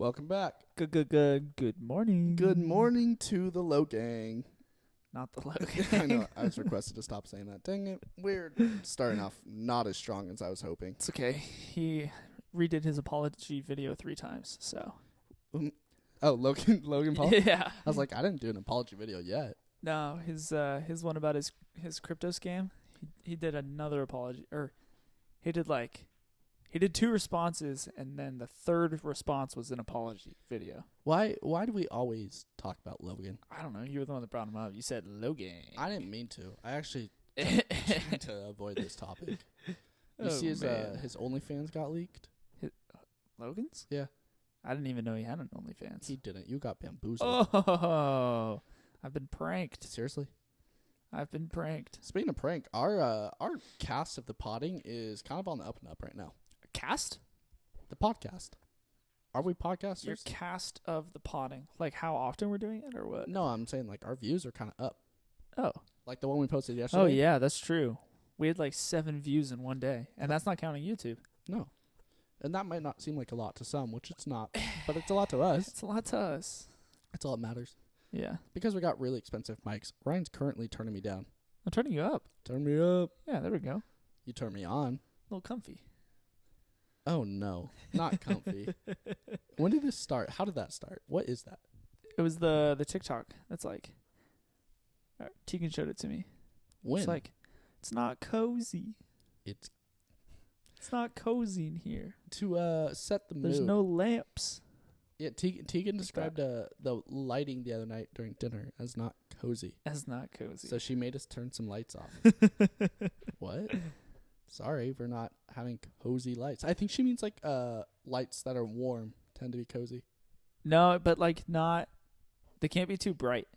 Welcome back. Good morning. Good morning to the Low Gang. Not the low I gang. know. I was requested to stop saying that. Dang it. We're starting off not as strong as I was hoping. It's okay. He redid his apology video 3 times, so. Oh, Logan Paul? Yeah. I was like, I didn't do an apology video yet. No, his one about his crypto scam. He did another apology, or he did 2 responses, and then the third response was an apology video. Why do we always talk about Logan? I don't know. You were the one that brought him up. You said Logan. I didn't mean to. I actually tried to avoid this topic. You see his OnlyFans got leaked? Logan's? Yeah. I didn't even know he had an OnlyFans. He didn't. You got bamboozled. Oh, I've been pranked. Seriously? I've been pranked. Speaking of prank, our cast of the potting is kind of on the up and up right now. Cast? The podcast. Are we podcasters? Your cast of the potting. Like how often we're doing it or what? No, I'm saying like our views are kind of up. Oh. Like the one we posted yesterday. Oh, yeah, that's true. We had 7 views in one day, and that's not counting YouTube. No. And that might not seem like a lot to some, which it's not, but it's a lot to us. It's a lot to us. That's all that matters. Yeah. Because we got really expensive mics. Ryan's currently turning me down. I'm turning you up. Turn me up. Yeah, there we go. You turn me on. A little comfy. Oh, no. Not comfy. When did this start? How did that start? What is that? It was the TikTok. That's Tegan showed it to me. When? It's it's not cozy. It's not cozy in here. to set the mood. There's no lamps. Yeah, Tegan described the lighting the other night during dinner as not cozy. That's not cozy. So she made us turn some lights off. What? Sorry, we're not having cozy lights. I think she means lights that are warm tend to be cozy. No, but not. They can't be too bright.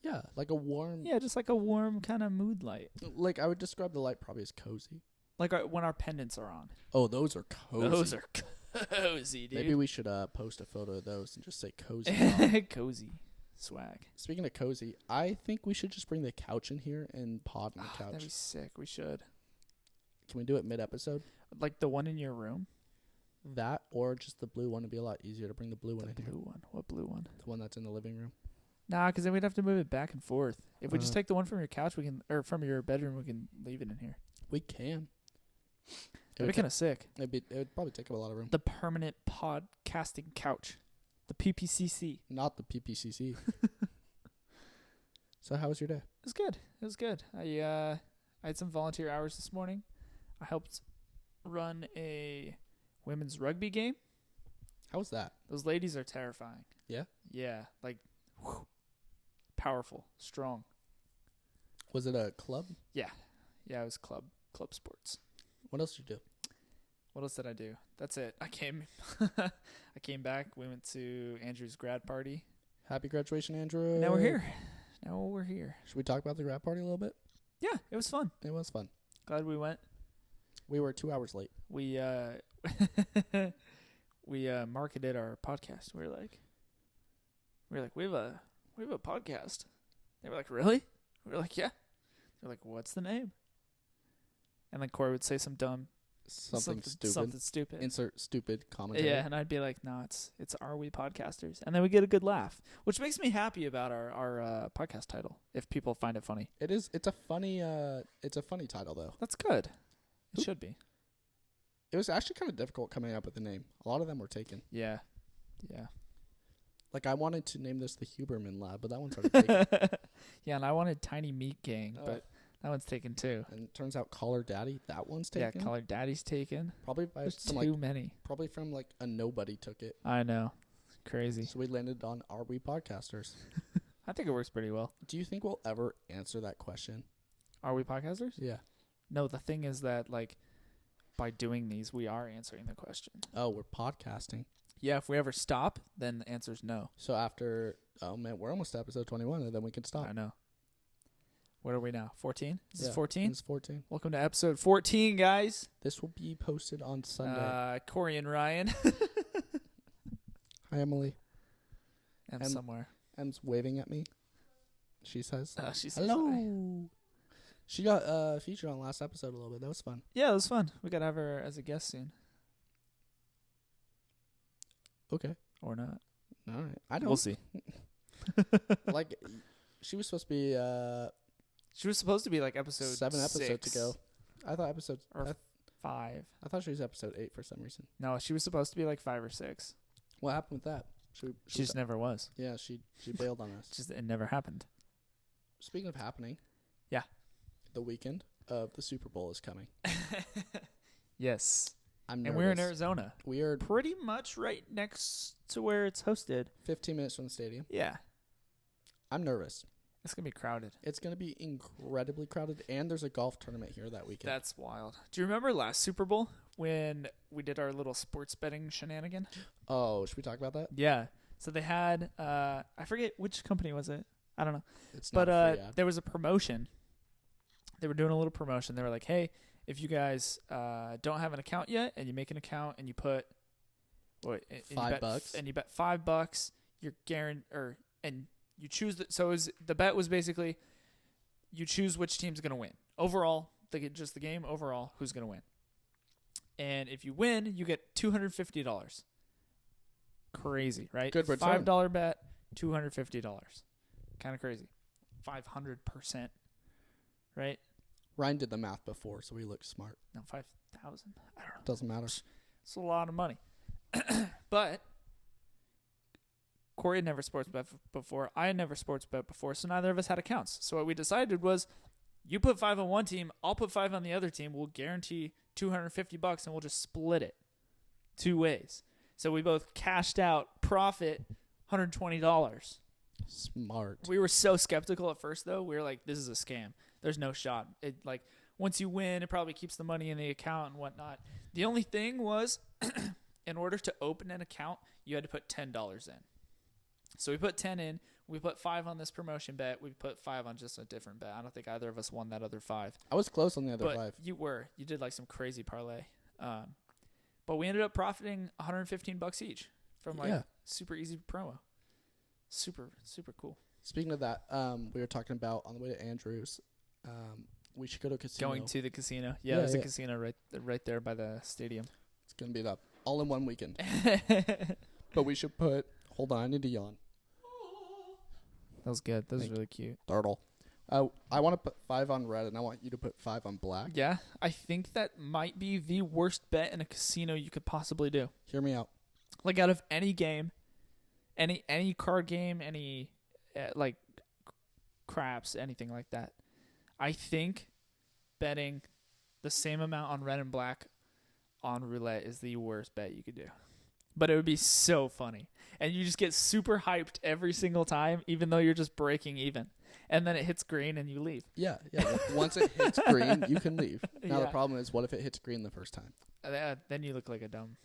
Yeah, like a warm. Yeah, just like a warm kind of mood light. Like I would describe the light probably as cozy. Like when our pendants are on. Oh, those are cozy. Those are cozy, dude. Maybe we should post a photo of those and just say cozy. Cozy swag. Speaking of cozy, I think we should just bring the couch in here and pod on the couch. That'd be sick. We should. Can we do it mid-episode? Like the one in your room? That or just the blue one would be a lot easier to bring the blue one in here. The blue one. What blue one? The one that's in the living room. Nah, because then we'd have to move it back and forth. If we just take the one from your couch, or from your bedroom, we can leave it in here. We can. It'd be kind of sick. It would probably take up a lot of room. The permanent podcasting couch. The PPCC. Not the PPCC. So how was your day? It was good. It was good. I had some volunteer hours this morning. I helped run a women's rugby game. How was that? Those ladies are terrifying. Yeah? Yeah. Powerful. Strong. Was it a club? Yeah. Yeah, it was club sports. What else did you do? What else did I do? That's it. I came back. We went to Andrew's grad party. Happy graduation, Andrew. Now we're here. Should we talk about the grad party a little bit? Yeah, it was fun. It was fun. Glad we went. We were 2 hours late. We we marketed our podcast. We were like, we have a podcast. They were like, really? We were like, yeah. They're like, what's the name? And then Corey would say something stupid. Insert stupid commentary. Yeah, and I'd be like, no, it's Are We Podcasters? And then we get a good laugh, which makes me happy about our podcast title. If people find it funny, it is. It's a funny title though. That's good. It should be. It was actually kind of difficult coming up with the name. A lot of them were taken. Yeah. Like I wanted to name this the Huberman Lab, but that one's already taken. Yeah, and I wanted Tiny Meat Gang, but that one's taken too. And it turns out Caller Daddy, that one's taken. Yeah, Caller Daddy's taken. Probably by There's some too many. Probably from a nobody took it. I know. Crazy. So we landed on Are We Podcasters? I think it works pretty well. Do you think we'll ever answer that question? Are we podcasters? Yeah. No, the thing is that by doing these, we are answering the question. Oh, we're podcasting. Yeah, if we ever stop, then the answer's no. So after, we're almost to episode 21, and then we can stop. I know. What are we now? 14? This is 14? 14? It's 14. Welcome to episode 14, guys. This will be posted on Sunday. Corey and Ryan. Hi, Emily. Em's somewhere. Em's waving at me. She says, she says hello. Hi. She got featured on last episode a little bit. That was fun. Yeah, it was fun. We got to have her as a guest soon. Okay. or not. All right. I don't. We'll see. Like, she was supposed to be She was supposed to be like episode 7 episodes 6 ago. I thought episode or 5. I thought she was episode 8 for some reason. No, she was supposed to be like 5 or 6. What happened with that? She just never was. Yeah, she bailed on us. Just it never happened. Speaking of happening, yeah, the weekend of the Super Bowl is coming. Yes, I'm nervous. And we're in Arizona. We are pretty much right next to where it's hosted. 15 minutes from the stadium. Yeah, I'm nervous. It's gonna be crowded. It's gonna be incredibly crowded, and there's a golf tournament here that weekend. That's wild. Do you remember last Super Bowl when we did our little sports betting shenanigan? Oh, should we talk about that? Yeah. So they had I forget which company was it. I don't know. It's not but free, yeah. There was a promotion. They were doing a little promotion. They were like, "Hey, if you guys don't have an account yet, and you make an account and you put $5 and you bet $5, you're guaranteed, and you choose the bet was basically you choose which team's gonna win overall, just the game overall, who's gonna win, and if you win, you get $250. Crazy, right? Good return. $5 bet, $250. Kind of crazy. 500%, right? Ryan did the math before, so he looked smart. No, 5,000. I don't know. Doesn't matter. It's a lot of money. But Corey had never sports bet before. I had never sports bet before, so neither of us had accounts. So what we decided was, you put 5 on one team, I'll put 5 on the other team. We'll guarantee $250, and we'll just split it 2 ways. So we both cashed out, profit $120. Smart. We were so skeptical at first, though. We were like, this is a scam. There's no shot. Once you win, it probably keeps the money in the account and whatnot. The only thing was, in order to open an account, you had to put $10 in. So we put 10 in. We put 5 on this promotion bet. We put 5 on just a different bet. I don't think either of us won that other 5. I was close on the other 5. You were. You did like some crazy parlay. But we ended up profiting $115 each from super easy promo. Super, super cool. Speaking of that, we were talking about on the way to Andrews, we should go to a casino. Going to the casino. Yeah, there's a casino right there by the stadium. It's going to be the all-in-one weekend. But we should put... Hold on, I need to yawn. That was good. That was really cute. Turtle. I want to put 5 on red, and I want you to put 5 on black. Yeah, I think that might be the worst bet in a casino you could possibly do. Hear me out. Like, out of any game, any card game, any, craps, anything like that, I think betting the same amount on red and black on roulette is the worst bet you could do. But it would be so funny. And you just get super hyped every single time, even though you're just breaking even. And then it hits green and you leave. Yeah. Once it hits green, you can leave. Now the problem is, what if it hits green the first time? Then you look like a dumb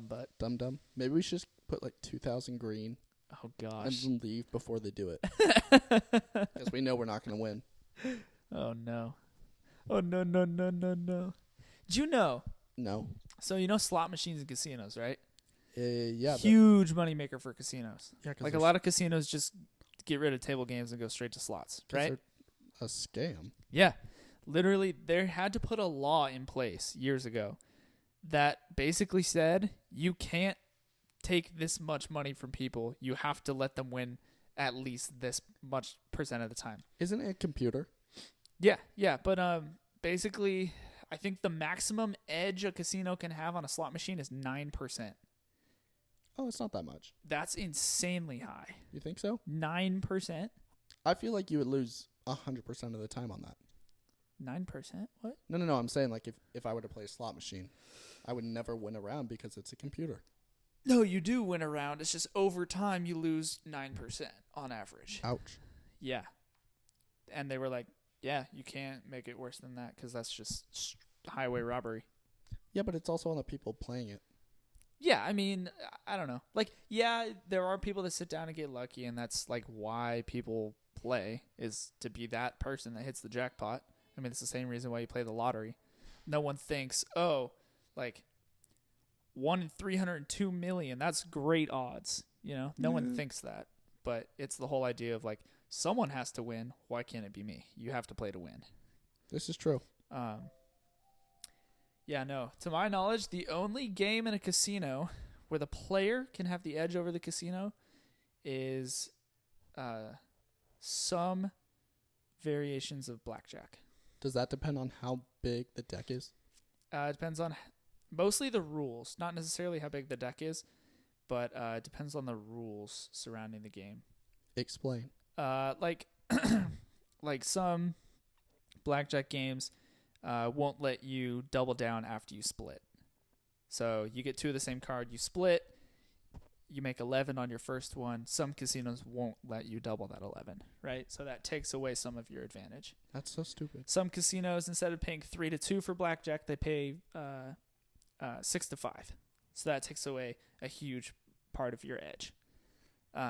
butt. Dumb. Maybe we should just put like 2,000 green. Oh, gosh. And then leave before they do it. Because we know we're not going to win. Oh, no. Oh, no. Do you know? No. So you know slot machines in casinos, right? Yeah. Huge moneymaker for casinos. Yeah, like a lot of casinos just get rid of table games and go straight to slots, right? A scam. Yeah. Literally, they had to put a law in place years ago that basically said you can't take this much money from people. You have to let them win at least this much % of the time. Isn't it a computer? Yeah. But basically, I think the maximum edge a casino can have on a slot machine is 9%. Oh, it's not that much. That's insanely high. You think so? 9%? I feel like you would lose 100% of the time on that. 9%? What? No. I'm saying, like, if I were to play a slot machine, I would never win a round because it's a computer. No, you do win a round. It's just over time you lose 9% on average. Ouch. Yeah. And they were like, yeah, you can't make it worse than that because that's just highway robbery. Yeah, but it's also on the people playing it. Yeah, I mean, I don't know. Like, yeah, there are people that sit down and get lucky, and that's, like, why people play, is to be that person that hits the jackpot. I mean, it's the same reason why you play the lottery. No one thinks, 1 in 302 million, that's great odds. You know, no one thinks that. But it's the whole idea of, like, someone has to win. Why can't it be me? You have to play to win. This is true. Yeah, no. To my knowledge, the only game in a casino where the player can have the edge over the casino is some variations of blackjack. Does that depend on how big the deck is? It depends on mostly the rules, not necessarily how big the deck is, but it depends on the rules surrounding the game. Explain. Like like some blackjack games won't let you double down after you split. So you get 2 of the same card, you split, you make 11 on your first one. Some casinos won't let you double that 11, right? So that takes away some of your advantage. That's so stupid. Some casinos, instead of paying 3-2 for blackjack, they pay 6-5. So that takes away a huge part of your edge.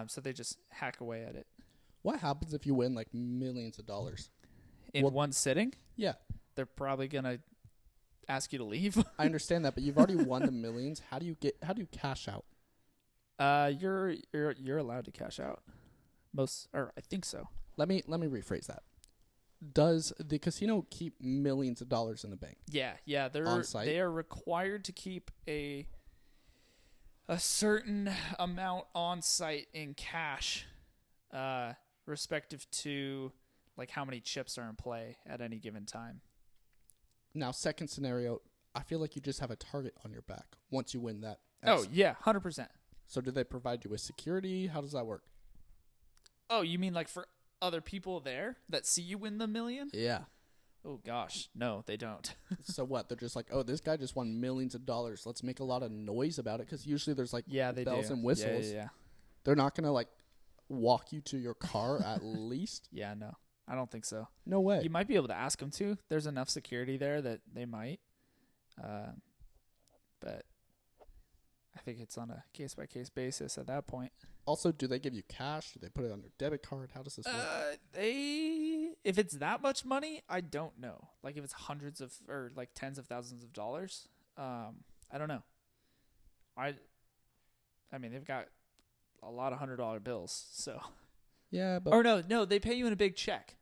So they just hack away at it. What happens if you win like millions of dollars? In one sitting? Yeah. They're probably going to ask you to leave. I understand that, but you've already won the millions. How do you cash out? You're allowed to cash out. I think so. Let me rephrase that. Does the casino keep millions of dollars in the bank? Yeah, they are required to keep a certain amount on site in cash, respective to like how many chips are in play at any given time. Now, second scenario, I feel like you just have a target on your back once you win that. Oh yeah, 100%. So do they provide you with security? How does that work? Oh, you mean like for other people there that see you win the million? Yeah. Oh gosh, no, they don't. So what? They're just like, oh, this guy just won millions of dollars. Let's make a lot of noise about it, because usually there's like bells and whistles. Yeah. They're not gonna like walk you to your car at least. Yeah, no, I don't think so. No way. You might be able to ask them to. There's enough security there that they might. But I think it's on a case-by-case basis at that point. Also, do they give you cash? Do they put it on your debit card? How does this work? If it's that much money, I don't know. Like if it's hundreds of or like tens of thousands of dollars, I don't know. I mean, they've got a lot of $100 bills, so. Yeah, but or no, they pay you in a big check.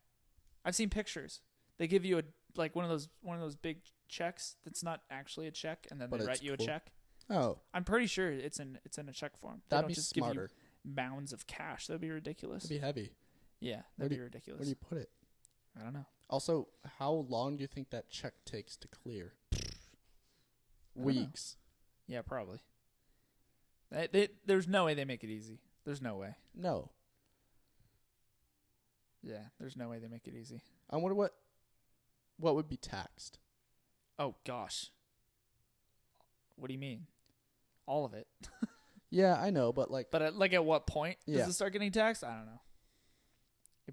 I've seen pictures. They give you one of those big checks that's not actually a check, and then they write you a check. Oh, I'm pretty sure it's in a check form. They that'd don't be just smarter. give you mounds of cash. That'd be ridiculous. It'd be heavy. Yeah, that'd be ridiculous. Where do you put it? I don't know. Also, how long do you think that check takes to clear? Weeks. Yeah, probably. There's no way they make it easy. There's no way. No. Yeah, there's no way they make it easy. I wonder what would be taxed. Oh gosh. What do you mean? All of it. Yeah, I know, but like. But at what point does it start getting taxed? I don't know.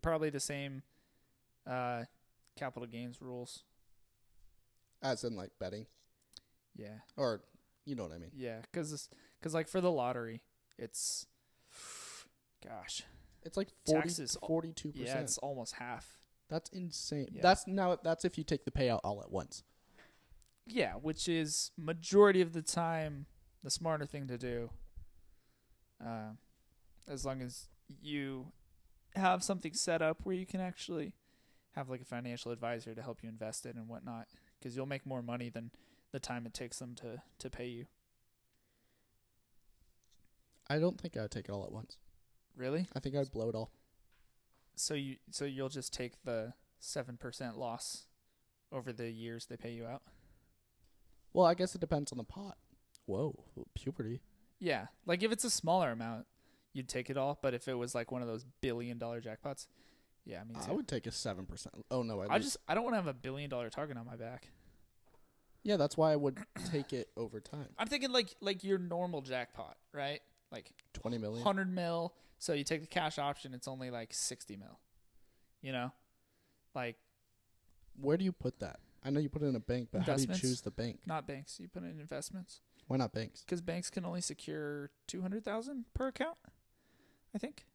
Probably the same capital gains rules. As in like betting. Yeah. Or you know what I mean. Yeah, because like for the lottery, it's gosh. It's like taxes 42%. Yeah, it's almost half. That's insane. Yeah. That's if you take the payout all at once. Yeah, which is majority of the time the smarter thing to do. As long as you have something set up where you can actually have like a financial advisor to help you invest it and whatnot, because you'll make more money than the time it takes them to pay you. I don't think I would take it all at once. Really? I think I'd blow it all. So you'll just take the 7% loss over the years they pay you out? Well, I guess it depends on the pot. Whoa, puberty. Yeah, like if it's a smaller amount, you'd take it all. But if it was like one of those $1 billion jackpots, yeah, me too. I would take a 7%. Oh no, I don't want to have a $1 billion target on my back. Yeah, that's why I would take it over time. I'm thinking like your normal jackpot, right? Like 20 million, 100 mil. So you take the cash option, it's only like 60 mil. You know, like where do you put that? I know you put it in a bank, but how do you choose the bank? Not banks. You put it in investments. Why not banks? Because banks can only secure 200,000 per account, I think.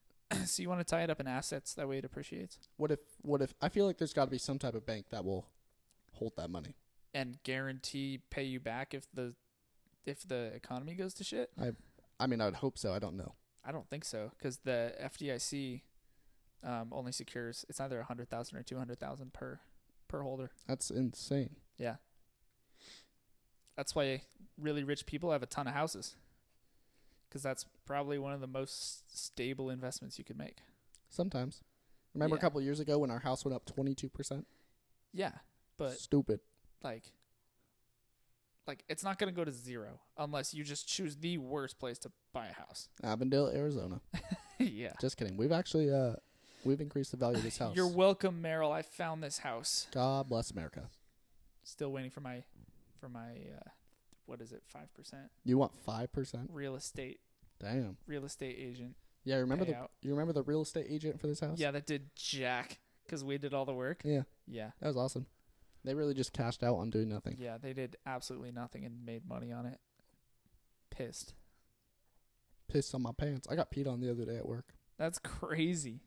So you want to tie it up in assets, that way it appreciates. What if I feel like there's got to be some type of bank that will hold that money and guarantee pay you back if the economy goes to shit? I mean, I'd hope so. I don't know. I don't think so, because the FDIC only secures, it's either 100,000 or 200,000 per holder. That's insane. Yeah. That's why really rich people have a ton of houses. because that's probably one of the most stable investments you could make. Sometimes. Remember a couple years ago when our house went up 22%? Yeah, but stupid. Like it's not going to go to zero unless you just choose the worst place to buy a house. Avondale, Arizona. Yeah. Just kidding. We've actually we've increased the value of this house. You're welcome, Merrill. I found this house. God bless America. Still waiting for my what is it? 5%. You want 5%? Real estate agent. Yeah, you remember the real estate agent for this house? Yeah, that did jack because we did all the work. Yeah. Yeah. That was awesome. They really just cashed out on doing nothing. Yeah, they did absolutely nothing and made money on it. Pissed on my pants. I got peed on the other day at work. That's crazy.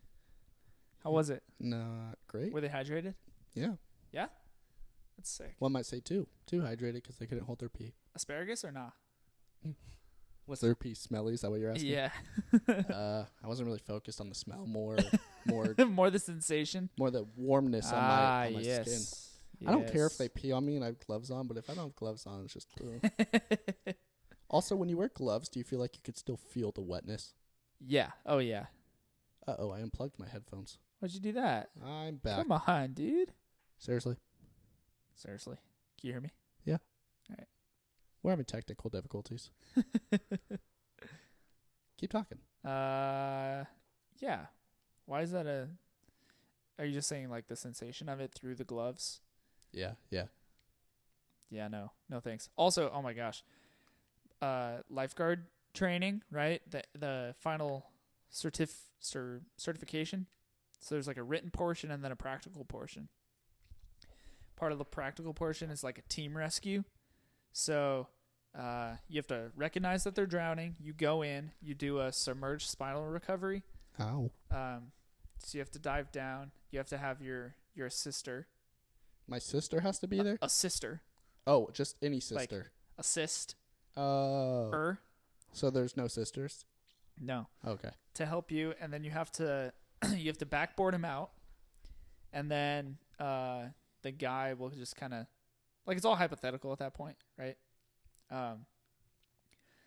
How was it? Not great. Were they hydrated? Yeah. Yeah? That's sick. One might say too hydrated because they couldn't hold their pee. Asparagus or nah? Was their pee smelly? Is that what you're asking? Yeah. I wasn't really focused on the smell. More more the sensation. More the warmness on my skin. Yes. I don't care if they pee on me and I have gloves on, but if I don't have gloves on, it's just. Also, when you wear gloves, do you feel like you could still feel the wetness? Yeah. Oh yeah. Uh-oh, I unplugged my headphones. Why'd you do that? I'm back. Come on, dude. Seriously? Can you hear me? Yeah. All right. We're having technical difficulties. Keep talking. Yeah. Why is that are you just saying like the sensation of it through the gloves? Yeah. Yeah, no thanks. Also, oh my gosh. Lifeguard training, right? The final certification. So there's like a written portion and then a practical portion. Part of the practical portion is like a team rescue. So you have to recognize that they're drowning. You go in, you do a submerged spinal recovery. Ow. So you have to dive down. You have to have your sister. My sister has to be there? A sister. Oh, just any sister. Like assist. So there's no sisters? No. Okay. To help you, and then you have to backboard him out, and then the guy will just kind of like it's all hypothetical at that point, right?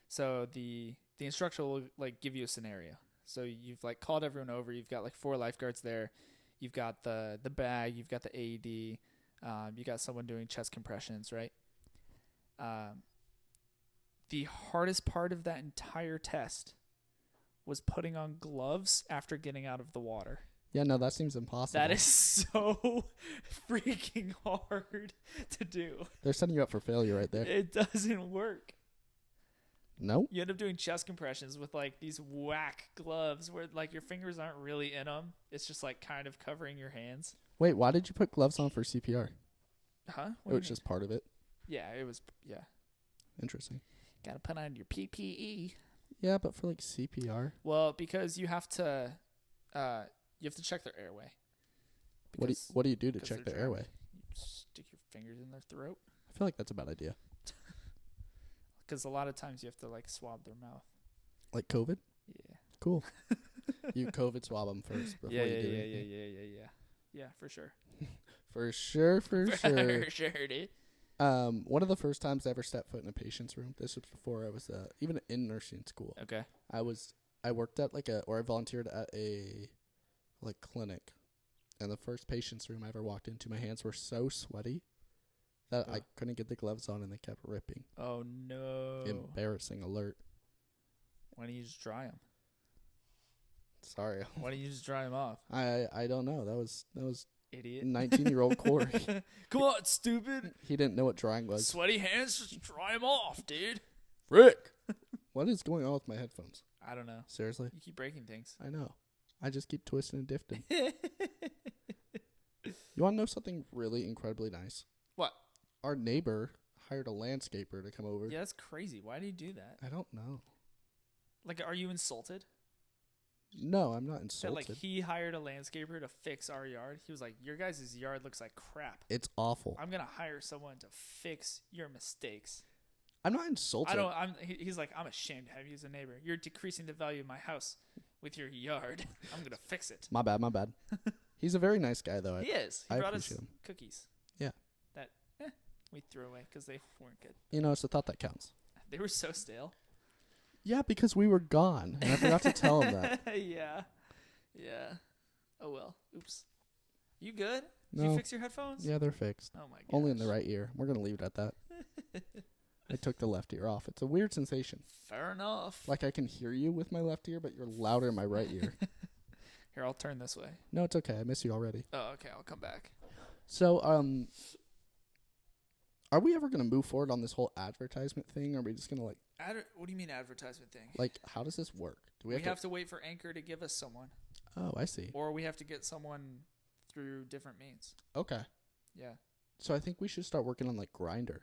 So the instructor will like give you a scenario. So you've like called everyone over. You've got like 4 lifeguards there. You've got the bag. You've got the AED. You got someone doing chest compressions, right? The hardest part of that entire test was putting on gloves after getting out of the water. Yeah, no, that seems impossible. That is so freaking hard to do. They're setting you up for failure right there. It doesn't work. No? You end up doing chest compressions with like these whack gloves where like your fingers aren't really in them. It's just like kind of covering your hands. Wait, why did you put gloves on for CPR? Huh? It was just part of it. Yeah, it was. Yeah. Interesting. Got to put on your PPE. Yeah, but for like CPR. Well, because you have to check their airway. What do you do to check their airway? You stick your fingers in their throat. I feel like that's a bad idea. Because a lot of times you have to like swab their mouth. Like COVID? Yeah. Cool. You COVID swab them first before you do anything. Yeah, for sure. For sure. For sure, dude. One of the first times I ever stepped foot in a patient's room. This was before I was even in nursing school. Okay. I worked at I volunteered at a clinic, and the first patient's room I ever walked into, my hands were so sweaty that I couldn't get the gloves on, and they kept ripping. Oh no! Embarrassing alert. Why don't you just dry them? Sorry. Why don't you just dry them off? I don't know. That was idiot. 19-year-old Corey. Come on, stupid. He didn't know what drying was. Sweaty hands, just dry them off, dude. Frick. What is going on with my headphones? I don't know. Seriously? You keep breaking things. I know. I just keep twisting and difting. You want to know something really incredibly nice? What? Our neighbor hired a landscaper to come over. Yeah, that's crazy. Why do you do that? I don't know. Like, are you insulted? No, I'm not insulted. That, like, he hired a landscaper to fix our yard. He was like, your guys' yard looks like crap. It's awful. I'm going to hire someone to fix your mistakes. I'm not insulted. He's like, I'm ashamed to have you as a neighbor. You're decreasing the value of my house with your yard. I'm going to fix it. My bad. He's a very nice guy, though. He is. He brought us cookies. Yeah. That we threw away because they weren't good. You know, it's the thought that counts. They were so stale. Yeah, because we were gone, and I forgot to tell him that. Yeah. Oh well. Oops. You good? Did No. you fix your headphones? Yeah, they're fixed. Oh my god. Only in the right ear. We're gonna leave it at that. I took the left ear off. It's a weird sensation. Fair enough. Like I can hear you with my left ear, but you're louder in my right ear. Here, I'll turn this way. No, it's okay. I miss you already. Oh, okay. I'll come back. So, are we ever gonna move forward on this whole advertisement thing? Or are we just gonna like? What do you mean advertisement thing? Like, how does this work? Do we have to wait for Anchor to give us someone. Oh, I see. Or we have to get someone through different means. Okay. Yeah. So I think we should start working on like Grindr.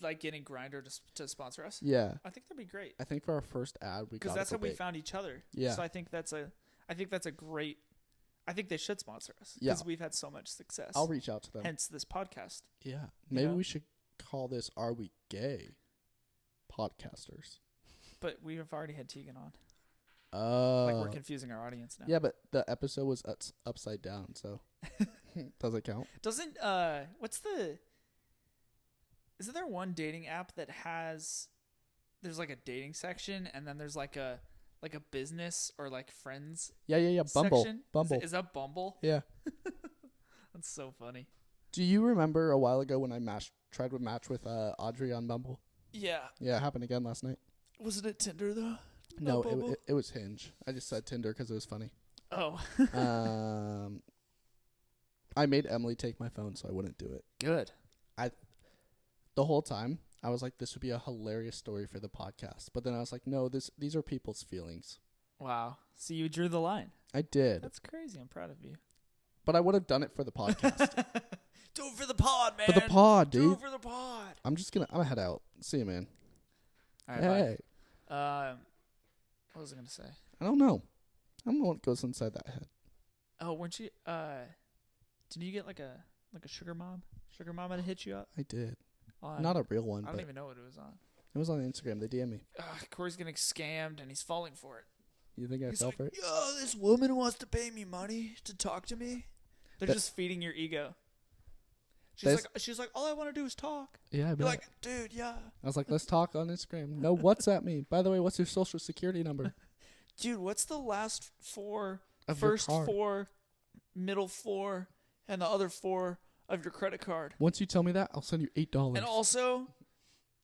Like getting Grindr to sponsor us? Yeah. I think that'd be great. I think for our first ad, because that's how we found each other. Yeah. So I think that's a great. I think they should sponsor us because we've had so much success. I'll reach out to them. Hence this podcast. Yeah. Maybe we should call this "Are We Gay?" Podcasters. But we have already had Tegan on. Oh. Like we're confusing our audience now. Yeah, but the episode was upside down, so does it count? Doesn't isn't there one dating app that there's like a dating section and then there's like a business or like friends Yeah. Bumble. section? Bumble. Is that Bumble? Yeah. That's so funny. Do you remember a while ago when I tried to match with Audrey on Bumble? Yeah. Yeah, it happened again last night. Wasn't it Tinder though? No, it was Hinge. I just said Tinder because it was funny. Oh. I made Emily take my phone so I wouldn't do it. Good. The whole time I was like, this would be a hilarious story for the podcast. But then I was like, no, these are people's feelings. Wow. So you drew the line. I did. That's crazy. I'm proud of you. But I would have done it for the podcast. Do it for the pod, man. For the pod, dude. Do it for the pod. I'm gonna head out. See you, man. All right, hey. Bye. What was I gonna say? I don't know what goes inside that head. Oh, weren't you? Did you get like a sugar mom? Sugar mama to hit you up? I did. Not a real one. I don't even know what it was on. It was on Instagram. They DM me. Corey's getting scammed and he's falling for it. You think I fell for it? Yo, this woman wants to pay me money to talk to me. They're just feeding your ego. She's like, all I want to do is talk. Yeah, You're like, dude, yeah. I was like, let's talk on Instagram. No, WhatsApp me. By the way, what's your social security number? Dude, what's the last four, of first four, middle four, and the other four of your credit card? Once you tell me that, I'll send you $8. And also,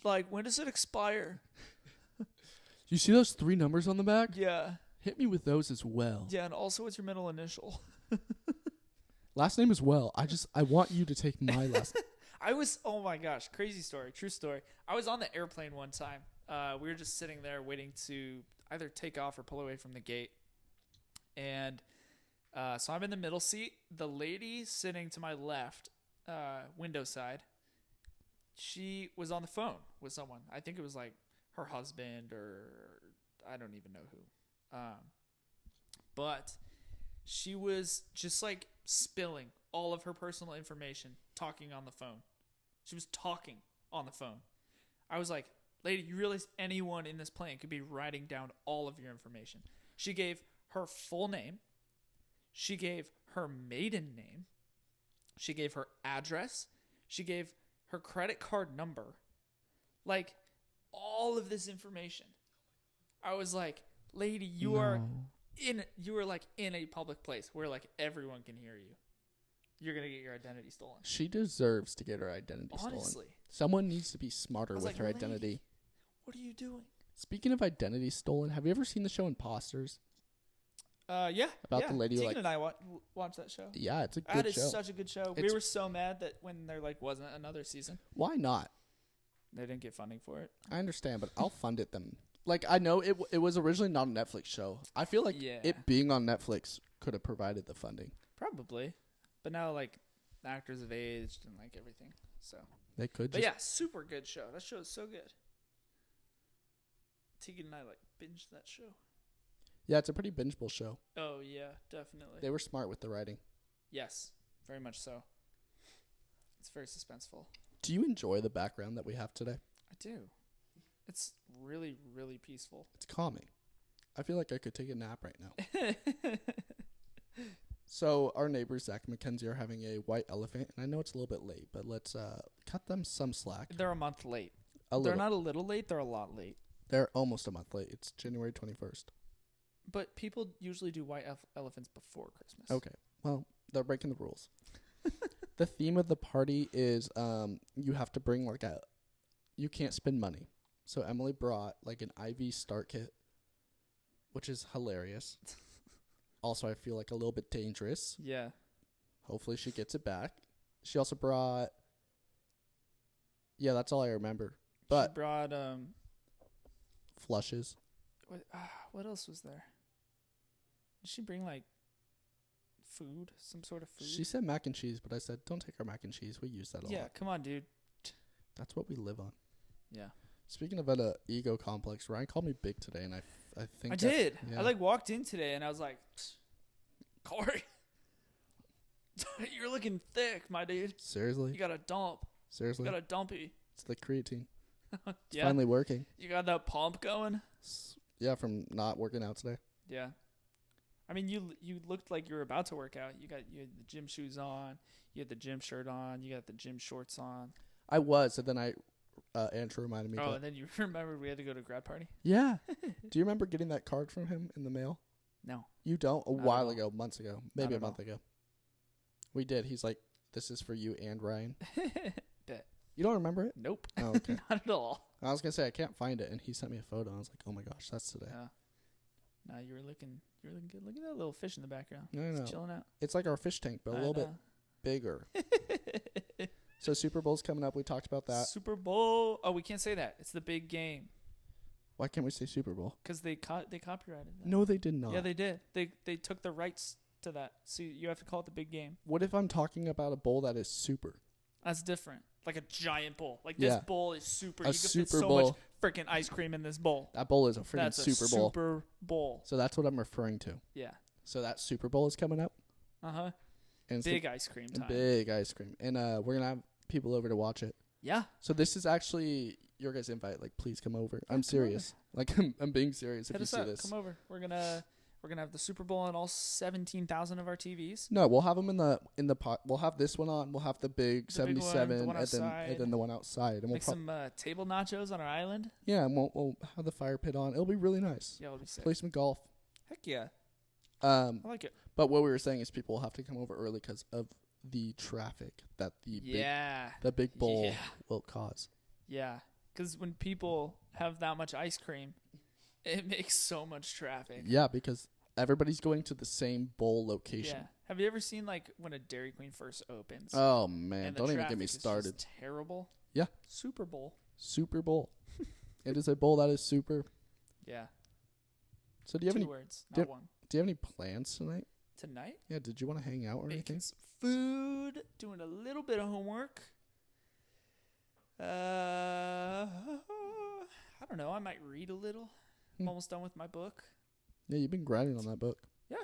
like, when does it expire? You see those 3 numbers on the back? Yeah. Hit me with those as well. Yeah, and also what's your middle initial? Last name as well. I want you to take my last name. Oh my gosh, crazy story, true story. I was on the airplane one time. We were just sitting there waiting to either take off or pull away from the gate. And so I'm in the middle seat. The lady sitting to my left, window side, she was on the phone with someone. I think it was like her husband or I don't even know who. But she was just like spilling all of her personal information talking on the phone. She was talking on the phone. I was like, lady, you realize anyone in this plane could be writing down all of your information. She gave her full name. She gave her maiden name. She gave her address. She gave her credit card number. Like, all of this information. I was like, lady, you are like in a public place where like everyone can hear you. You're going to get your identity stolen. She deserves to get her identity stolen. Honestly. Someone needs to be smarter with her identity. What are you doing? Speaking of identity stolen, have you ever seen the show Imposters? Yeah. About the lady Tegan and I watched that show. Yeah, it's a good show. That is such a good show. We were so mad that when there like wasn't another season. Why not? They didn't get funding for it. I understand, but I'll fund it them. Like, I know it was originally not a Netflix show. I feel like it being on Netflix could have provided the funding. Probably. But now, like, the actors have aged and, like, everything. So they could But yeah, super good show. That show is so good. Tegan and I, like, binged that show. Yeah, it's a pretty bingeable show. Oh, yeah, definitely. They were smart with the writing. Yes, very much so. It's very suspenseful. Do you enjoy the background that we have today? I do. It's really, really peaceful. It's calming. I feel like I could take a nap right now. So our neighbors, Zach and Mackenzie, are having a white elephant. And I know it's a little bit late, but let's cut them some slack. They're a month late. They're not a little late. They're a lot late. They're almost a month late. It's January 21st. But people usually do white elephants before Christmas. Okay. Well, they're breaking the rules. The theme of the party is you have to bring you can't spend money. So Emily brought like an IV start kit, which is hilarious. Also, I feel like a little bit dangerous. Yeah. Hopefully she gets it back. She also brought, yeah, that's all I remember. But she brought flushes. What else was there? Did she bring like food, some sort of food? She said mac and cheese, but I said don't take our mac and cheese. We use that a lot. Yeah, come on, dude. That's what we live on. Yeah. Speaking of an ego complex, Ryan called me big today, and I think I did. Yeah. I like walked in today, and I was like, Corey, you're looking thick, my dude. Seriously? You got a dump. Seriously? You got a dumpy. It's the creatine. It's Yeah. finally working. You got that pump going. Yeah, from not working out today. Yeah. I mean, you looked like you were about to work out. You had the gym shoes on. You had the gym shirt on. You got the gym shorts on. I was, and then Andrew reminded me. And then you remembered we had to go to a grad party? Yeah. Do you remember getting that card from him in the mail? No. You don't? Not While at ago, months ago, maybe Not a month ago. We did. He's like, "This is for you and Ryan." Bet. You don't remember it? Nope. Oh, okay. Not at all. I was gonna say I can't find it, and he sent me a photo. I was like, "Oh my gosh, that's today." Yeah. No, you were looking good. Look at that little fish in the background. I know. Just chilling out. It's like our fish tank, but a little bit bigger. So Super Bowl's coming up. We talked about that. Super Bowl. Oh, we can't say that. It's the big game. Why can't we say Super Bowl? Because they copyrighted that. No, they did not. Yeah, they did. They took the rights to that. So you have to call it the big game. What if I'm talking about a bowl that is super? That's different. Like a giant bowl. Like Yeah. this bowl is super. A You can fit Super so Bowl. much freaking ice cream in this bowl. That bowl is a freaking That's Super a Bowl. Super Bowl. So that's what I'm referring to. Yeah. So that Super Bowl is coming up. And And big ice cream time. Big ice cream. And we're gonna have people over to watch it. Yeah. So this is actually your guys' invite. Like, please come over. I'm serious. Like, I'm being serious. Hit if you us see up. this, Come over. We're gonna have the Super Bowl on all 17,000 of our TVs. no, we'll have them in the pot. We'll have this one on. We'll have the big The big one, 77, the one and outside. then the one outside. And Make some table nachos on our island. yeah, and we'll have the fire pit on. It'll be really nice. Yeah, it'll be sick. Play some golf. Heck yeah. I like it. But what we were saying is people will have to come over early because of the traffic that the big bowl will cause. Yeah. Because when people have that much ice cream, it makes so much traffic. Yeah, because everybody's going to the same bowl location. Yeah. Have you ever seen like when a Dairy Queen first opens? Oh man, and don't even get traffic me is started. just terrible. Yeah. Super Bowl. Super Bowl. It is a bowl that is super. Yeah. So do you have 2 any words, do not you- one. do you have any plans tonight? Tonight? Yeah, did you want to hang out or anything? Making some food, doing a little bit of homework. I don't know. I might read a little. I'm almost done with my book. Yeah, you've been grinding on that book. Yeah,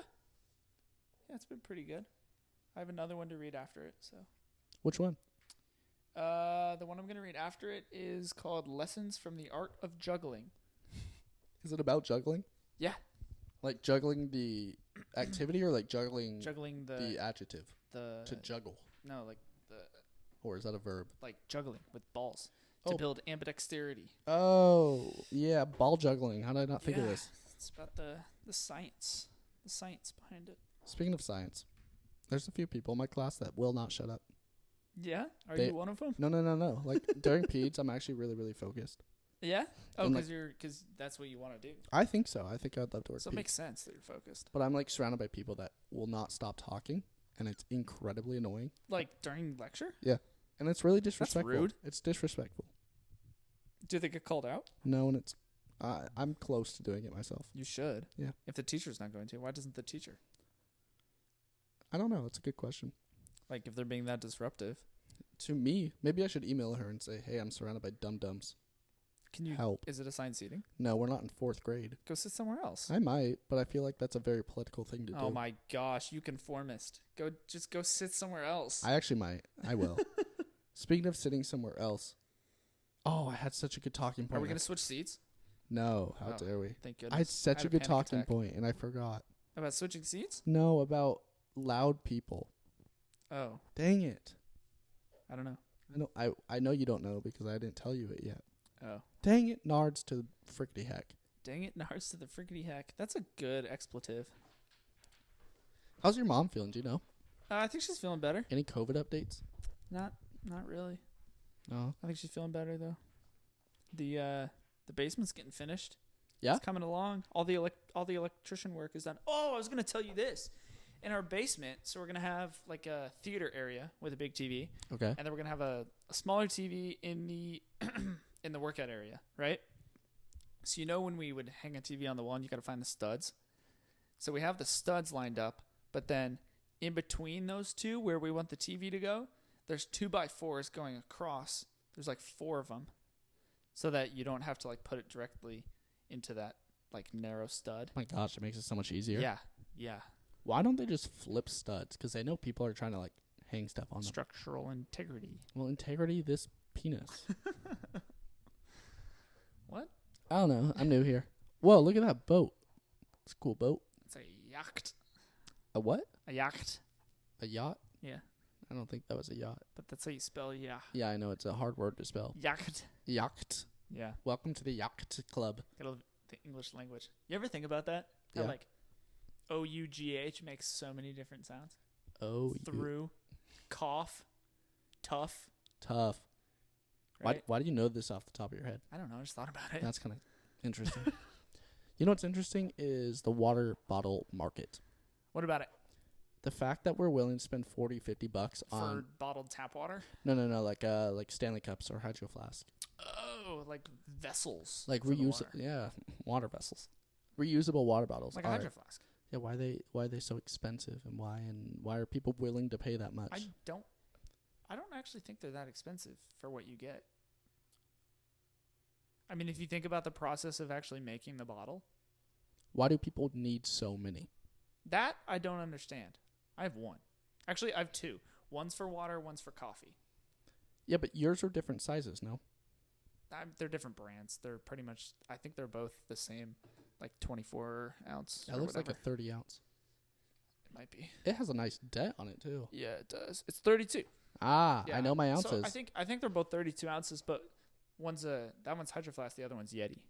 it's been pretty good. I have another one to read after it. So, Which one? the one I'm gonna read after it is called "Lessons from the Art of Juggling." Is it about juggling? Yeah, Like juggling the activity or like juggling juggling the adjective the to juggle? no, like the Or is that a verb? like juggling with balls to Oh. build ambidexterity. Oh, yeah, ball juggling. How did I not think of Yeah, this? It's about the science behind it. Speaking of science, there's a few people in my class that will not shut up. Yeah, are They- you one of them? No. Like during peds, I'm actually really, really focused. Yeah. Oh, And, because that's what you want to do. I think so. I think I'd love to work So it peds. makes sense that you're focused. But I'm like surrounded by people that will not stop talking, and it's incredibly annoying. Like during lecture, And it's really disrespectful. rude. It's disrespectful. do they get called out? No, and it's I'm close to doing it myself. You should. Yeah. If the teacher's not going to, why doesn't the teacher? I don't know. It's a good question. Like if they're being that disruptive, To me, maybe I should email her and say, "Hey, I'm surrounded by dum-dums. can you Help." Is it assigned seating? No, we're not in 4th grade. Go sit somewhere else. I might, but I feel like that's a very political thing to do. Oh my gosh, you conformist. Go sit somewhere else. I actually might. I will. Speaking of sitting somewhere else, I had such a good talking point. Are we gonna switch seats? No, how Oh. dare we? Thank I goodness. had such had a good panic talking attack. point, and I forgot. About switching seats? No, about loud people. Oh, Dang it. I don't know. I know you don't know because I didn't tell you it yet. Oh. Dang it, Nards to the frickety heck. Dang it, Nars to the frickety heck. That's a good expletive. How's your mom feeling? Do you know? I think she's feeling better. Any COVID updates? Not really. No. I think she's feeling better though. The basement's getting finished. Yeah? It's coming along. All the electrician work is done. Oh, I was gonna tell you this. In our basement, so we're gonna have like a theater area with a big TV, Okay. and then we're gonna have a smaller TV in the in the workout area, right? So you know when we would hang a TV on the wall, and you got to find the studs. So we have the studs lined up, but then in between those two, where we want the TV to go, there's 2x4s going across. There's like 4 of them, so that you don't have to like put it directly into that like narrow stud. Oh my gosh, it makes it so much easier. Yeah. Why don't they just flip studs? Because they know people are trying to like hang stuff on them. Structural integrity. Well, integrity, this penis. What? I don't know. I'm new here. Whoa, look at that boat. It's a cool boat. It's a yacht. A what? A yacht. A yacht? Yeah. I don't think that was a yacht. But that's how you spell yeah. Yeah, I know. It's a hard word to spell. Yacht. Yacht. Yeah. Welcome to the yacht club. Gotta love the English language. You ever think about that? How Yeah. like OUGH makes so many different sounds. Oh, Through, cough, tough. tough. Right? Why do you know this off the top of your head? I don't know. I just thought about it. That's kind of interesting. You know what's interesting is the water bottle market. What about it? The fact that we're willing to spend $40-$50 For on bottled tap water? no, like Stanley Cups or Hydro Flask. Oh, like vessels. Like for the reuse, water. yeah, water vessels, reusable water bottles. Like a are- hydro flask. Yeah, why are they so expensive, and why are people willing to pay that much? I don't actually think they're that expensive for what you get. I mean, if you think about the process of actually making the bottle, Why do people need so many? that I don't understand. I have one. Actually, I have 2. One's for water, one's for coffee. Yeah, but yours are different sizes, no? They're different brands. They're pretty much, I think they're both the same, like 24 ounce. That or looks whatever. like a 30 ounce. It might be. It has a nice dent on it too. Yeah, it does. It's 32. Ah, Yeah. I know my ounces. So I think they're both 32 ounces, but that one's Hydro Flask, the other one's Yeti.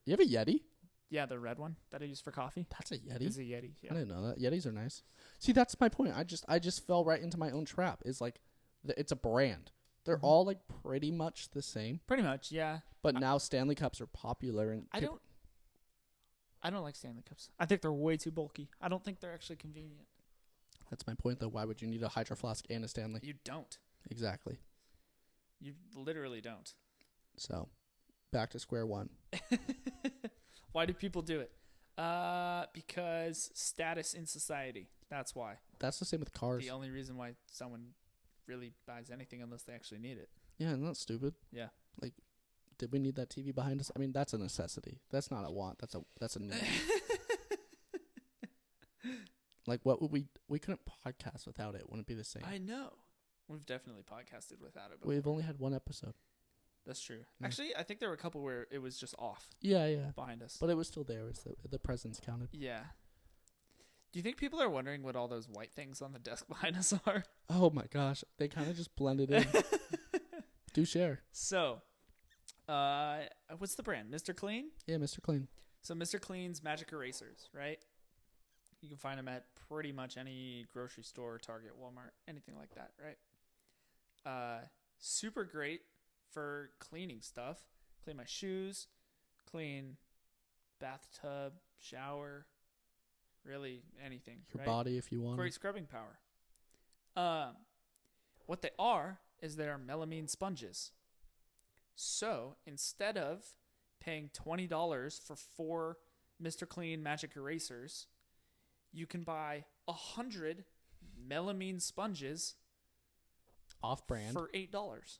You have a Yeti? Yeah, the red one that I use for coffee. That's a Yeti. Is a Yeti. I Yeah. didn't know that. Yetis are nice. See, that's my point. I just fell right into my own trap. It's like, it's a brand. They're Mhm. all like pretty much the same, Pretty much, yeah. but now Stanley Cups are popular and I don't like Stanley Cups. I think they're way too bulky. I don't think they're actually convenient. That's my point, though. Why would you need a Hydro Flask and a Stanley? You don't. Exactly. You literally don't. So, back to square one. Why do people do it? Because status in society. That's why. That's the same with cars. The only reason why someone really buys anything unless they actually need it. Yeah, isn't that stupid? Yeah. Like, did we need that TV behind us? I mean, that's a necessity. That's not a want. That's a need. Like, what would we couldn't podcast without it. Wouldn't be the same. I know. We've definitely podcasted without it before. We've only had one episode. That's true. Yeah. Actually, I think there were a couple where it was just off Yeah. behind us. But it was still there. It was the presence counted. Yeah. Do you think people are wondering what all those white things on the desk behind us are? Oh my gosh, they kind of just blended in. Do share. So, what's the brand? Mr. Clean? Yeah, Mr. Clean. So Mr. Clean's magic erasers, right? You can find them at pretty much any grocery store, Target, Walmart, anything like that, right? Super great for cleaning stuff. Clean my shoes, clean bathtub, shower, really anything. Your right? body if you want. Great scrubbing power. What they are is they are melamine sponges. So instead of paying $20 for 4 Mr. Clean magic erasers, you can buy 100 melamine sponges Off brand. for $8.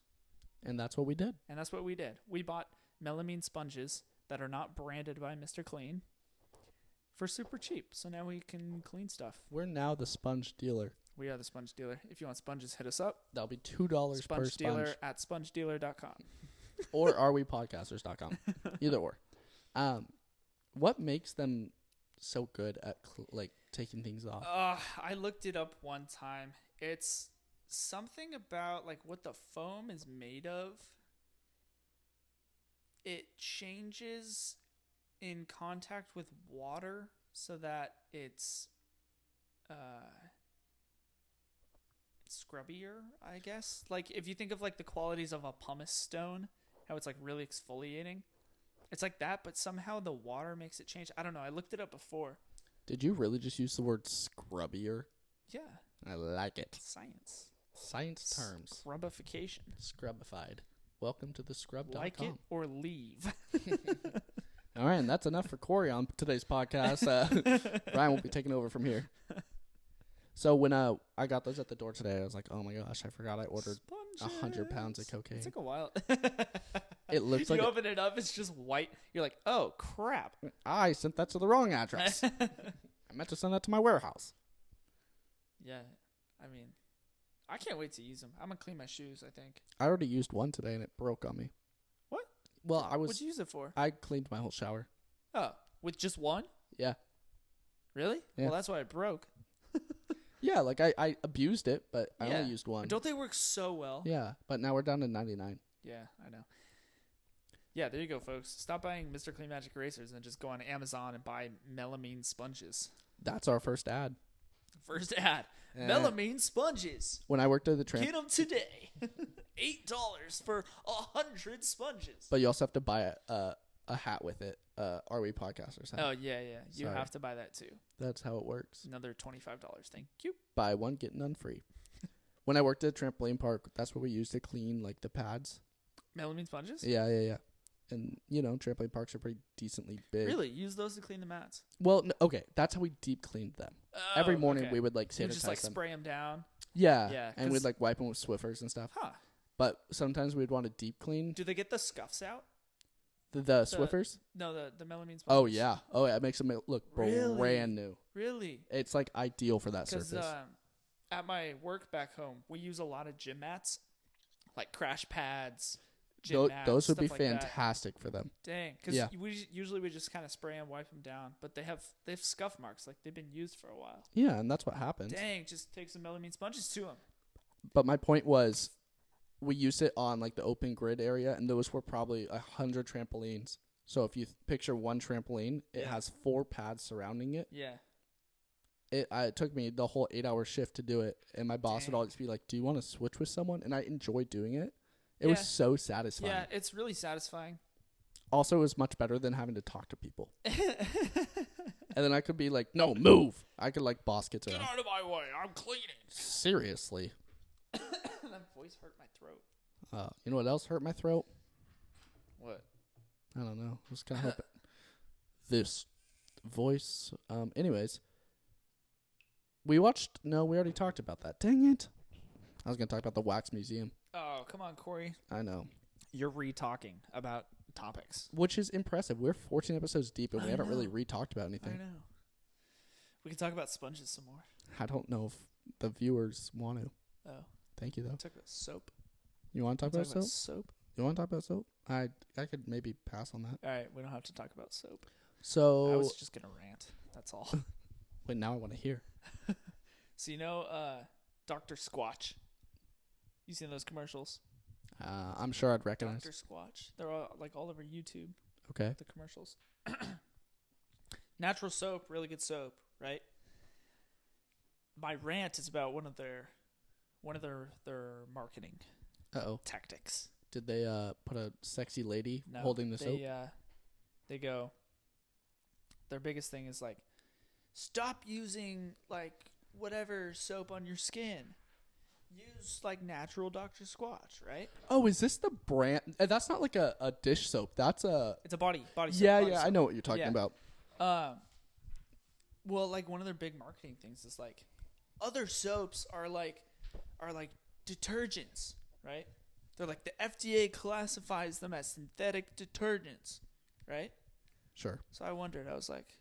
And that's what we did. And that's what we did. We bought melamine sponges that are not branded by Mr. Clean for super cheap. So now we can clean stuff. We're now the sponge dealer. We are the sponge dealer. If you want sponges, hit us up. That'll be $2 per Sponge dealer sponge. at spongedealer.com. Or arewepodcasters.com. Either or. What makes them so good at taking things off? I looked it up one time. It's something about like what the foam is made of. it changes in contact with water so that it's scrubbier, I guess. Like if you think of like the qualities of a pumice stone, how it's like really exfoliating. It's like that, but somehow the water makes it change. I don't know. I looked it up before. Did you really just use the word scrubbier? Yeah. I like it. Science. Science terms. Scrubification. Scrubified. Welcome to the scrub.com. Like it or leave. All right, and that's enough for Corey on today's podcast. Ryan will be taking over from here. So when I got those at the door today, I was like, oh my gosh, I forgot I ordered 100 pounds of cocaine. It took a while. It looks like you open it up, it's just white. You're like, oh crap! I sent that to the wrong address. I meant to send that to my warehouse. Yeah, I mean, I can't wait to use them. I'm gonna clean my shoes. I think. I already used one today and it broke on me. What? Well, What'd you use it for? I cleaned my whole shower. Oh, with just one? Yeah. Really? Yeah. Well, that's why it broke. Yeah, like I abused it, but I only used one. Don't they work so well? Yeah, but now we're down to 99. Yeah, I know. Yeah, there you go, folks. Stop buying Mr. Clean Magic erasers and just go on Amazon and buy melamine sponges. That's our first ad. First ad. Melamine sponges. When I worked at the Get them today. $8 for 100 sponges. But you also have to buy a hat with it. Are We Podcasters hat. Oh, yeah. You Sorry. have to buy that, too. That's how it works. Another $25. Thank you. Buy one, get none free. When I worked at a trampoline park, that's what we used to clean, like, the pads. Melamine sponges? Yeah. And, trampoline parks are pretty decently big. Really? Use those to clean the mats? Well, okay. That's how we deep cleaned them. Oh, Every morning okay. we would, like, sanitize You would just, like, them. spray them down? Yeah. Yeah. And we'd, like, wipe them with Swiffers and stuff. Huh. But sometimes we'd want to deep clean. Do they get the scuffs out? The Swiffers? No, the melamine sponges. Oh, yeah. Oh, yeah. It makes them look Really? brand new. Really? It's, like, ideal for that surface. Because at my work back home, we use a lot of gym mats, like crash pads, gym mats, those would be stuff like that. fantastic for them. Dang, because Yeah. we usually just kind of spray and wipe them down, but they have scuff marks, like they've been used for a while. Yeah, and that's what happens. Dang, just take some melamine sponges to them. But my point was, we used it on, like, the open grid area, and those were probably 100 trampolines. So if you picture one trampoline, it has 4 pads surrounding it. Yeah. It took me the whole 8-hour shift to do it, and my boss would always be like, do you want to switch with someone? And I enjoyed doing it. It was so satisfying. Yeah, it's really satisfying. Also, it was much better than having to talk to people. And then I could be like, no, move. I could, like, boss get to Get them. out of my way, I'm cleaning. Seriously. That voice hurt my throat. You know what else hurt my throat? What? I don't know. I was kind of hoping. This voice. Anyways. We already talked about that. Dang it. I was going to talk about the Wax Museum. Oh, come on, Corey. I know. You're re-talking about topics. Which is impressive. We're 14 episodes deep, and we haven't really re-talked about anything. I know. We can talk about sponges some more. I don't know if the viewers want to. Oh. Thank you, though. Talk about soap. You want to talk about soap? Soap? You want to talk about soap? I could maybe pass on that. All right, we don't have to talk about soap. So I was just going to rant. That's all. wait, now I want to hear. So, Dr. Squatch. You seen those commercials? I'm sure I'd recognize. Dr. Squatch. They're all over YouTube. Okay. The commercials. Natural soap, really good soap, right? My rant is about one of their marketing Uh-oh. tactics. Did they put a sexy lady No, holding the soap? They go, their biggest thing is like, stop using like whatever soap on your skin. Use like natural Dr. Squatch, right? Oh, is this the brand? That's not like a dish soap. That's a... It's a body soap. Yeah, body yeah, soap. I know what you're talking Yeah. about. Well, like one of their big marketing things is like, other soaps are like detergents, right? They're like the FDA classifies them as synthetic detergents, right? Sure. So I wondered. I was like,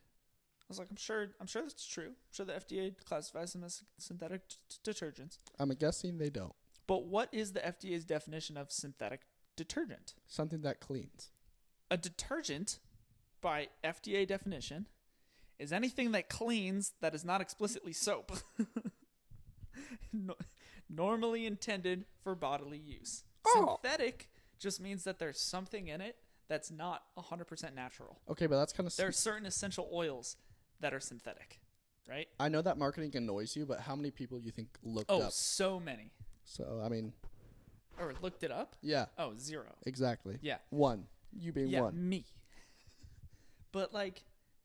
I'm sure that's true. I'm sure the FDA classifies them as synthetic detergents. I'm guessing they don't. But what is the FDA's definition of synthetic detergent? Something that cleans. A detergent, by FDA definition, is anything that cleans that is not explicitly soap. Normally intended for bodily use. Oh. Synthetic just means that there's something in it that's not 100% natural. Okay, but that's kind of... There are certain essential oils that are synthetic, right? I know that marketing annoys you, but how many people you think looked Oh, up? so many. So, I mean... Or looked it up? Yeah. Oh, 0. Exactly. Yeah. 1. You being 1. Me. But, like,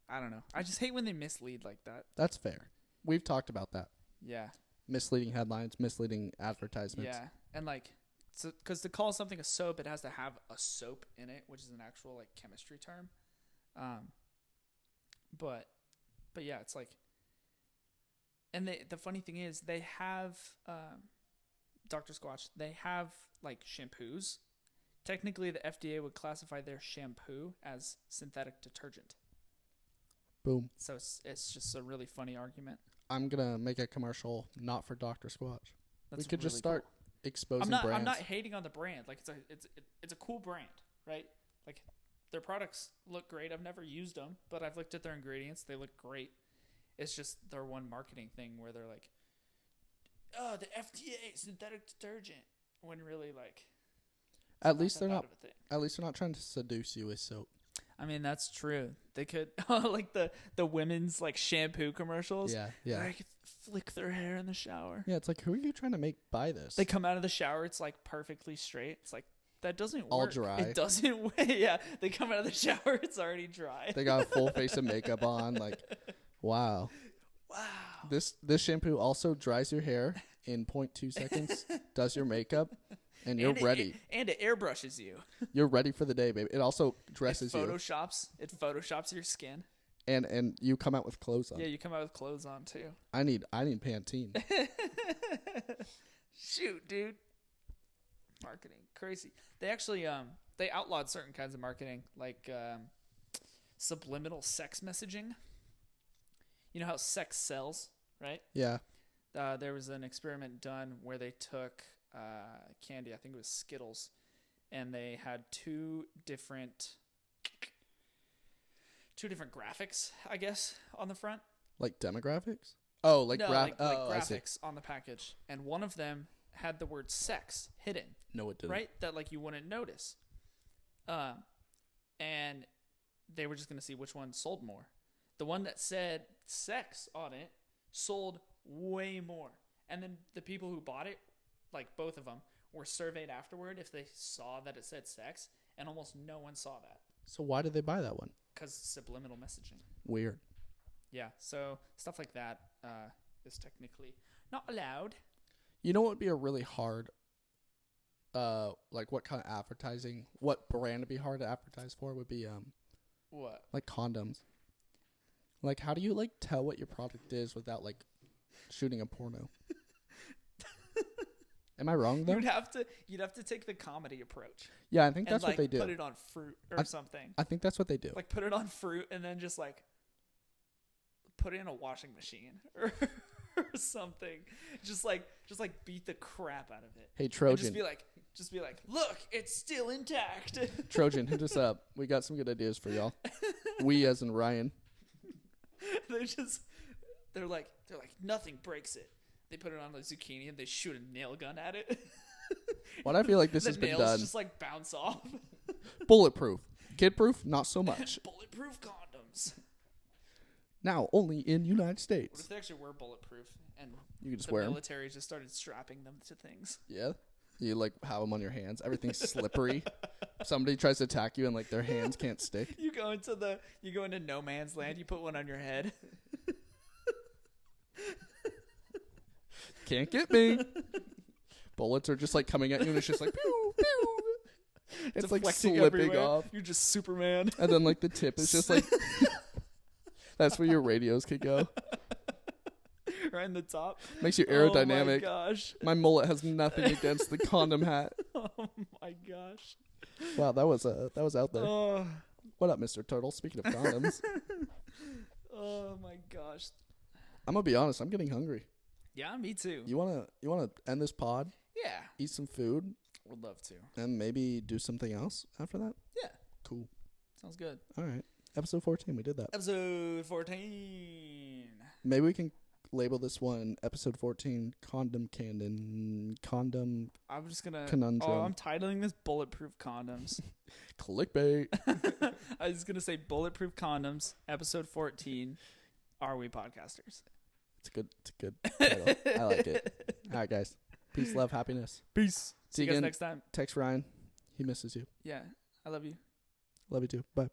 I don't know. I just hate when they mislead like that. That's fair. We've talked about that. Yeah. Misleading headlines, misleading advertisements. Yeah. And, like, because to call something a soap, it has to have a soap in it, which is an actual, like, chemistry term. But yeah, it's like... And the funny thing is, they have... Dr. Squatch, they have, like, shampoos. Technically, the FDA would classify their shampoo as synthetic detergent. Boom. So it's just a really funny argument. I'm going to make a commercial not for Dr. Squatch. That's we could really just start exposing I'm brands. not hating on the brand. Like, it's a cool brand, right? Like, their products look great. I've never used them, but I've looked at their ingredients. They look great. It's just their one marketing thing where they're like, oh, the FDA synthetic detergent, when really, like, at least they're not trying to seduce you with soap. I mean, that's true. They could like the women's, like, shampoo commercials. Yeah, yeah. They could flick their hair in the shower. Yeah, it's like, who are you trying to make buy this? They come out of the shower, it's like perfectly straight. It's like, that doesn't work. All dry. It doesn't. Yeah, they come out of the shower, it's already dry. They got a full face of makeup on. Like, wow. Wow. This shampoo also dries your hair in 0.2 seconds, does your makeup, and you're ready. And it airbrushes you. You're ready for the day, baby. It also dresses you. It photoshops your skin. And you come out with clothes on. Yeah, you come out with clothes on too. I need Pantene. Shoot, dude. Marketing. Crazy. They actually they outlawed certain kinds of marketing, like subliminal sex messaging. You know how sex sells, right? Yeah. There was an experiment done where they took candy, I think it was Skittles, and they had two different graphics, I guess, on the front. Like demographics? Oh, like graphics on the package. And one of them had the word sex hidden. No, it didn't. Right? That, like, you wouldn't notice. And they were just going to see which one sold more. The one that said sex on it sold way more. And then the people who bought it, like both of them, were surveyed afterward if they saw that it said sex, and almost no one saw that. So why did they buy that one? Because subliminal messaging. Weird. Yeah, so stuff like that is technically not allowed. You know what would be a really hard, like what kind of advertising, what brand would be hard to advertise for would be, what? Like condoms. Like, how do you, like, tell what your product is without, like, shooting a porno? Am I wrong, though? You'd have to take the comedy approach. Yeah, I think that's and, what they do. Put it on fruit or something. I think that's what they do. Like, put it on fruit and then just, like, put it in a washing machine or something. Just like beat the crap out of it. Hey, Trojan. And just be like, look, it's still intact. Trojan, hit us up. We got some good ideas for y'all. We, as in Ryan. They're like nothing breaks it. They put it on the zucchini and they shoot a nail gun at it. What I feel like this has been done. The done. nails just, like, bounce off. Bulletproof. Kid-proof, not so much. Bulletproof condoms. Now only in United What States. if they actually were bulletproof and You could just the wear them. military just started strapping them to things? Yeah. You, like, have them on your hands. Everything's slippery. Somebody tries to attack you and, like, their hands can't stick. You go into no man's land. You put one on your head. Can't get me. Bullets are just, like, coming at you and it's just like pew pew. It's like slipping everywhere. off. You're just Superman. And then, like, the tip is just like that's where your radios could go. Right in the top. Makes you aerodynamic. Oh my gosh. My mullet has nothing against the condom hat. Oh my gosh. Wow, that was out there. Oh. What up, Mr. Turtle? Speaking of condoms. Oh my gosh. I'm gonna be honest, I'm getting hungry. Yeah, me too. You wanna end this pod? Yeah. Eat some food? Would love to. And maybe do something else after that? Yeah. Cool. Sounds good. All right. Episode 14, we did that. Episode 14. Maybe we can label this one episode 14 condom I'm just gonna. conundrum. Oh, I'm titling this Bulletproof Condoms. Clickbait. I was gonna say Bulletproof Condoms, episode 14. Are we podcasters? It's a good title. I like it. All right, guys. Peace, love, happiness. Peace. See you guys again. next time. Text Ryan. He misses you. Yeah, I love you. Love you too. Bye.